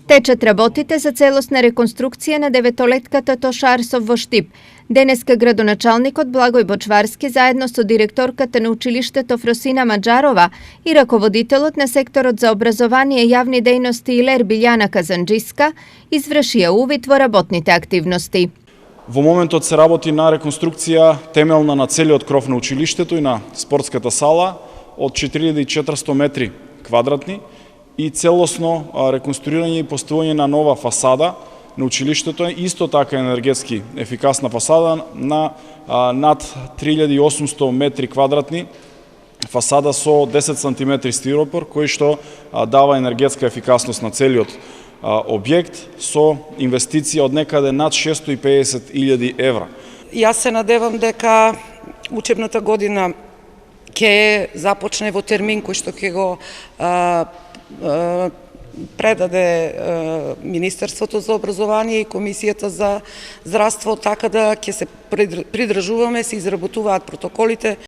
Течат работите за целосна реконструкција на деветолетката Тошарсов во Штип. Денеска градоначалникот Благој Бочварски заедно со директорката на училиштето Фросина Маџарова и раководителот на секторот за образование и јавни дејности Илер Билјана Казанџиска извршија увид во работните активности. Во моментот се работи на реконструкција темелна на целиот кров на училиштето и на спортската сала од 4400 метри квадратни и целосно реконструирање и поставување на нова фасада на училиштето, исто така енергетски ефикасна фасада на над 3800 метри квадратни фасада со 10 см стиропор, кој што дава енергетска ефикасност на целиот објект со инвестиција од некаде над 650.000 евра. Јас се надевам дека учебната година ќе започне во термин кој што ќе го предаде Министерството за образование и Комисијата за здравство, така да ќе се придржуваме, се изработуваат протоколите.